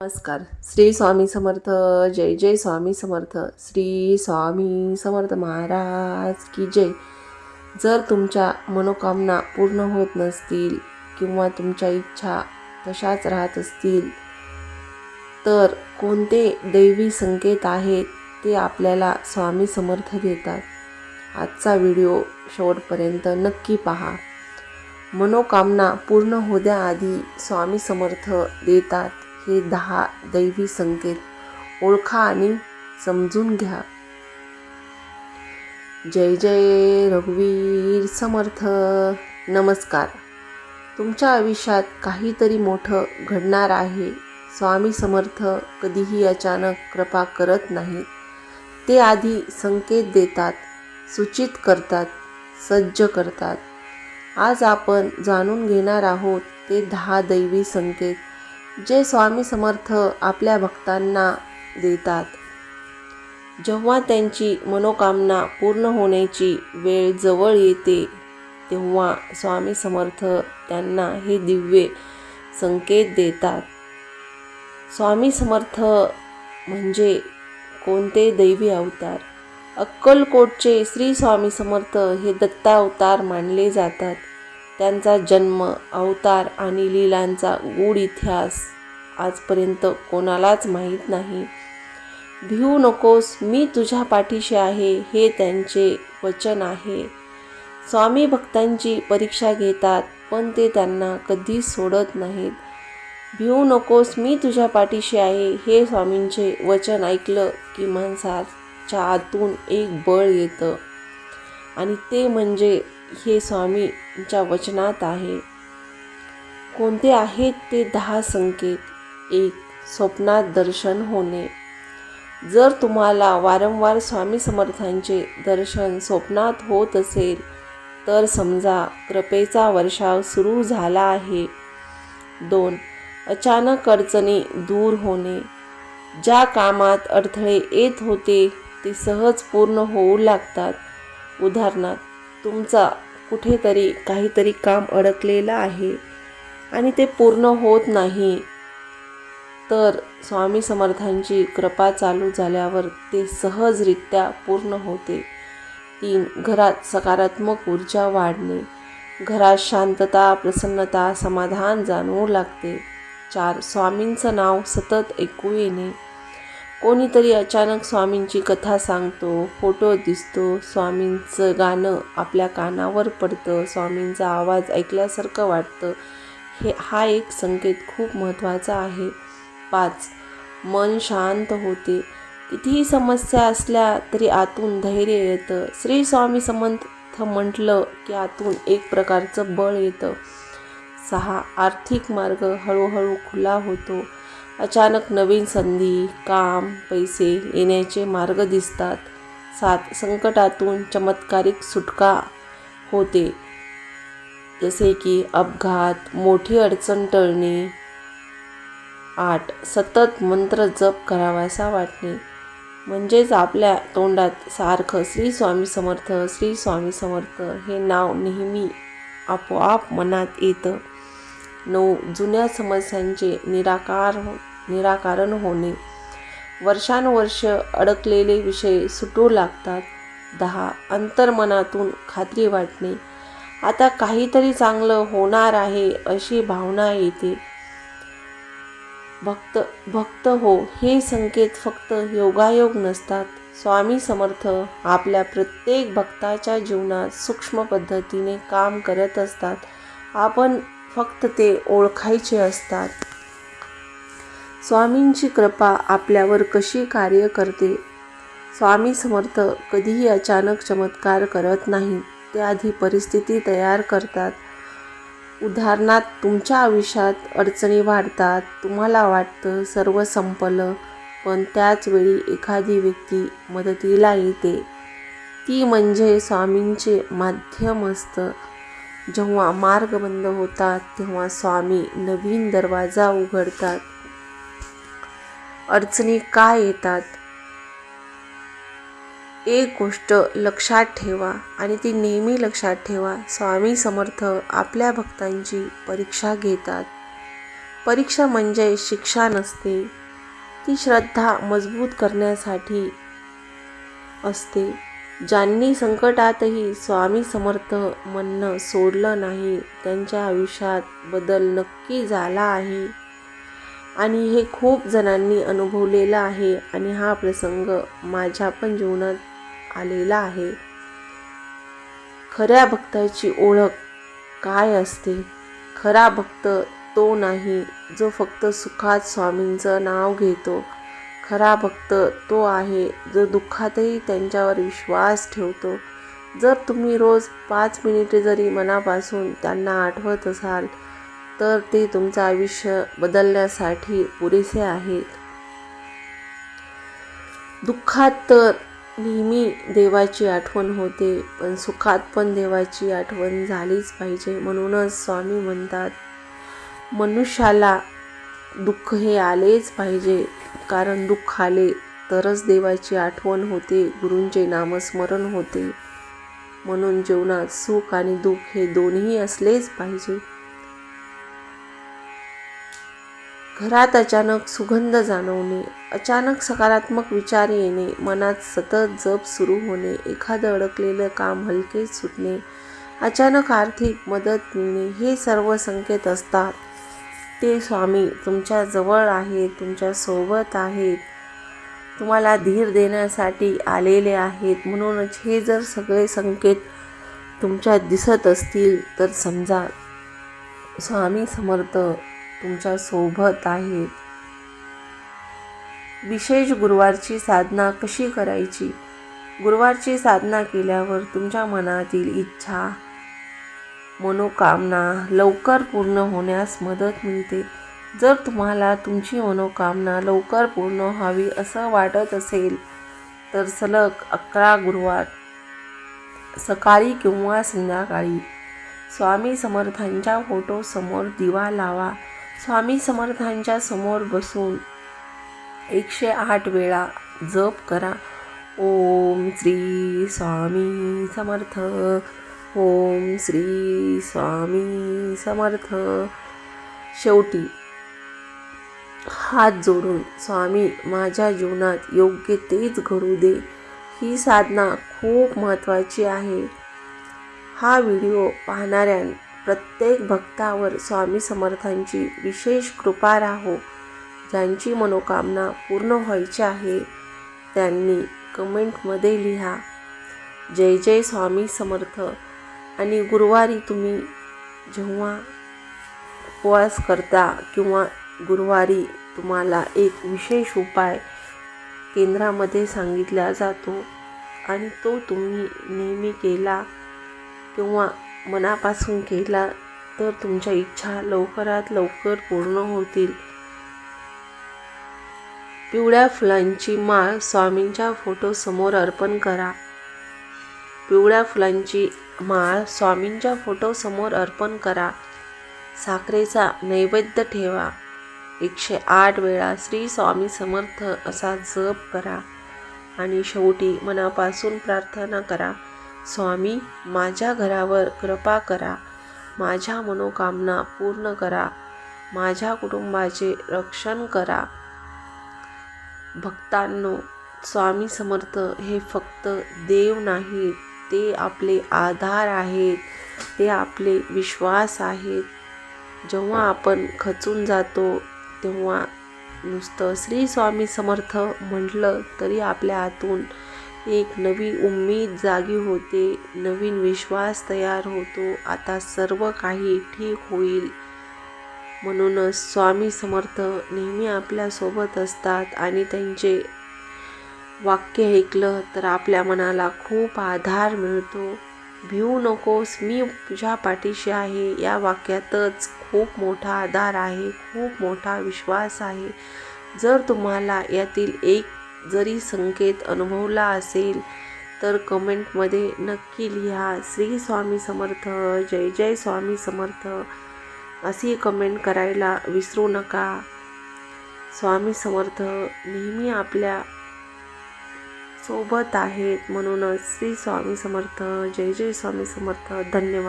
नमस्कार. श्री स्वामी समर्थ. जय जय स्वामी समर्थ. श्री स्वामी समर्थ महाराज की जय. जर तुमच्या मनोकामना पूर्ण होत नसतील किंवा तुमच्या इच्छा तशाच राहत असतील तर कोणते दैवी संकेत आहेत ते आपल्याला स्वामी समर्थ देतात. आजचा व्हिडिओ शेवटपर्यंत नक्की पहा. मनोकामना पूर्ण होण्याआधी स्वामी समर्थ देतात हे 10 दैवी संकेत ओळखा आणि समजून घ्या. जय जय रघुवीर समर्थ. नमस्कार. तुमच्या आयुष्यात काहीतरी मोठं घडणार आहे. स्वामी समर्थ कधीही अचानक कृपा करत नाहीत. ते आधी संकेत देतात, सूचित करतात, सज्ज करतात. आज आपण जाणून घेणार आहोत ते 10 दैवी संकेत जे स्वामी समर्थ आपल्या भक्तांना देतात. जेव्हा त्यांची मनोकामना पूर्ण होण्याची वेळ जवळ येते तेव्हा स्वामी समर्थ त्यांना हे दिव्य संकेत देतात. स्वामी समर्थ म्हणजे कोणते दैवी अवतार? अक्कलकोटचे श्री स्वामी समर्थ हे दत्तावतार मानले जातात. त्यांचा जन्म, अवतार आणि लीलांचा गूढ इतिहास आजपर्यंत कोणालाच माहीत नाही. भिवू नकोस, मी तुझ्या पाठीशी आहे, हे त्यांचे वचन आहे. स्वामी भक्तांची परीक्षा घेतात पण ते त्यांना कधी सोडत नाहीत. भिवू नकोस, मी तुझ्या पाठीशी आहे हे स्वामींचे वचन ऐकलं की माणसाच्या आतून एक बळ येतं आणि ते म्हणजे हे स्वामींच्या वचनात आहे. कोणते आहेत ते 10 संकेत? 1. स्वप्नात दर्शन होणे. जर तुम्हाला वारंवार स्वामी समर्थांचे दर्शन स्वप्नात होत असेल तर समजा कृपेचा वर्षाव सुरू झाला आहे. 2. अचानक अडचणी दूर होणे. ज्या कामात अडथळे येत होते ते सहज पूर्ण होऊ लागतात. उदाहरणार्थ, तुमचा कुठेतरी काहीतरी काम अडकलेलं आहे आणि ते पूर्ण होत नाही तर स्वामी समर्थांची कृपा चालू झाल्यावर ते सहजरित्या पूर्ण होते. 3. घरात सकारात्मक ऊर्जा वाढणे. घरात शांतता, प्रसन्नता, समाधान जाणवू लागते. 4. स्वामींचं नाव सतत ऐकू येणे. कोणीतरी अचानक स्वामींची कथा सांगतो, फोटो दिसतो, स्वामींचं गाणं आपल्या कानावर पडतं, स्वामींचा आवाज ऐकल्यासारखं वाटतं. हा एक संकेत खूप महत्त्वाचा आहे. 5. मन शांत होते. कितीही समस्या असल्या तरी आतून धैर्य येतं. श्री स्वामी समर्थ म्हटलं की आतून एक प्रकारचं बळ येतं. 6. आर्थिक मार्ग हळूहळू खुला होतो. अचानक नवीन संधी, काम, पैसे येण्याचे मार्ग दिसतात. 7. संकटातून चमत्कारिक सुटका होते, जसे की अपघात, मोठी अडचण टळणे. 8. सतत मंत्र जप करावासा वाटणे. म्हणजेच आपल्या तोंडात सारखं श्री स्वामी समर्थ, श्री स्वामी समर्थ हे नाव नेहमी आपोआप मनात येतं. 9. जुन्या समस्यांचे निराकरण होणे. वर्षानुवर्ष अडकलेले विषय सुटू लागतात. 10. अंतर्मनातून खात्री वाटणे. आता काहीतरी चांगलं होणार आहे अशी भावना येते. भक्त हो, हे संकेत फक्त योगायोग नसतात. स्वामी समर्थ आपल्या प्रत्येक भक्ताच्या जीवनात सूक्ष्म पद्धतीने काम करत असतात. आपण फक्त ते ओळखायचे असतात. स्वामींची कृपा आपल्यावर कशी कार्य करते? स्वामी समर्थ कधीही अचानक चमत्कार करत नाहीत. ते आधी परिस्थिती तयार करतात. उदाहरणार्थ, तुमच्या आयुष्यात अडचणी वाढतात, तुम्हाला वाटतं सर्व संपलं, पण त्याच वेळी एखादी व्यक्ती मदतीला येते. ती म्हणजे स्वामींचे माध्यम असतं. जेव्हा मार्ग बंद होतात तेव्हा स्वामी नवीन दरवाजा उघडतात. अडचणी का येतात? एक गोष्ट लक्षात ठेवा आणि ती नेहमी लक्षात ठेवा. स्वामी समर्थ आपल्या भक्तांची परीक्षा घेतात. परीक्षा म्हणजे शिक्षा नसते, ती श्रद्धा मजबूत करण्यासाठी असते. ज्यांनी संकटातही स्वामी समर्थ म्हणणं सोडलं नाही, त्यांच्या आयुष्यात बदल नक्की झाला आहे. आणि हे खूप जणांनी अनुभवलेलं आहे आणि हा प्रसंग माझ्या पण जीवनात आलेला आहे. खऱ्या भक्ताची ओळख काय असते? खरा भक्त तो नाही जो फक्त सुखात स्वामींचं नाव घेतो. खरा भक्त तो आहे जो दुःखातही त्यांच्यावर विश्वास ठेवतो. जर तुम्ही रोज 5 मिनिटे जरी मनापासून त्यांना आठवत असाल तर ते तुमचं आयुष्य बदलण्यासाठी पुरेसे आहेत. दुःखात तर नेहमी देवाची आठवण होते, पण सुखात पण देवाची आठवण झालीच पाहिजे. म्हणूनच स्वामी म्हणतात, मनुष्याला दुःख हे आलेच पाहिजे, कारण दुःख आले तरच देवाची आठवण होते, गुरूंचे नामस्मरण होते. म्हणून जीवनात सुख आणि दुःख हे दोन्ही असलेच पाहिजे. घरात अचानक सुगंध जाणवणे, अचानक सकारात्मक विचार येणे, मनात सतत जप सुरू होणे, एखादं अडकलेलं काम हलके सुटणे, अचानक आर्थिक मदत मिळणे, हे सर्व संकेत असतात. ते स्वामी तुमच्या जवळ आहेत, तुमच्या सोबत आहेत, तुम्हाला धीर देण्यासाठी आलेले आहेत. म्हणूनच हे जर सगळे संकेत तुमच्यात दिसत असतील तर समजा स्वामी समर्थ तुमच्या सोबत आहेत. विशेष गुरुवारची साधना कशी करायची? गुरुवारची साधना केल्यावर तुमच्या मनातील इच्छा, मनोकामना लवकर पूर्ण होण्यास मदत मिळते. जर तुम्हाला तुमची मनोकामना लवकर पूर्ण व्हावी असं वाटत असेल तर सलग 11 गुरुवार सकाळी किंवा संध्याकाळी स्वामी समर्थांच्या फोटोसमोर दिवा लावा. स्वामी समर्थांच्या समोर बसून 108 वेळा जप करा. ओम श्री स्वामी समर्थ, ओम श्री स्वामी समर्थ. शेवटी हात जोडून, स्वामी माझ्या जीवनात योग्य तेच घडू दे. ही साधना खूप महत्त्वाची आहे. हा व्हिडिओ पाहणाऱ्या प्रत्येक भक्तावर स्वामी समर्थांची विशेष कृपा राहो. ज्यांची मनोकामना पूर्ण व्हायची आहे त्यांनी कमेंटमध्ये लिहा, जय जय स्वामी समर्थ. आणि गुरुवारी तुम्ही जेव्हा उपवास करता किंवा गुरुवारी तुम्हाला एक विशेष उपाय केंद्रामध्ये सांगितला जातो आणि तो तुम्ही नेहमी केला किंवा मनापासून केला तर तुमच्या इच्छा लवकरात लवकर पूर्ण होतील. पिवळ्या फुलांची माळ स्वामींच्या फोटोसमोर अर्पण करा. पिवळ्या फुलांची माळ स्वामींच्या फोटोसमोर अर्पण करा. साखरेचा नैवेद्य ठेवा. 108 वेळा श्री स्वामी समर्थ असा जप करा आणि शेवटी मनापासून प्रार्थना करा, स्वामी माझ्या घरावर कृपा करा, माझ्या मनोकामना पूर्ण करा, माझ्या कुटुंबाचे रक्षण करा. भक्तांनो, स्वामी समर्थ हे फक्त देव नाहीत, ते आपले आधार आहेत, ते आपले विश्वास आहेत. जेव्हा आपण खचून जातो तेव्हा नुसतं श्री स्वामी समर्थ म्हटलं तरी आपल्या आतून एक नवी उम्मीद जागी होते, नवीन विश्वास तयार होतो. आता सर्व काही ठीक होईल. म्हणूनच स्वामी समर्थ नेहमी आपल्यासोबत असतात आणि त्यांचे वाक्य ऐकलं तर आपल्या मनाला खूप आधार मिळतो. भिवू नकोस, मी तुझ्या पाठीशी आहे. या वाक्यातच खूप मोठा आधार आहे, खूप मोठा विश्वास आहे. जर तुम्हाला यातील एक जरी संकेत अनुभवला असेल तर कमेंटमध्ये नक्की लिहा, श्री स्वामी समर्थ, जय जय स्वामी समर्थ अशी कमेंट करायला विसरू नका. स्वामी समर्थ नेहमी आपल्या सोबत आहेत. म्हणूनच श्री स्वामी समर्थ, जय जय स्वामी समर्थ. धन्यवाद.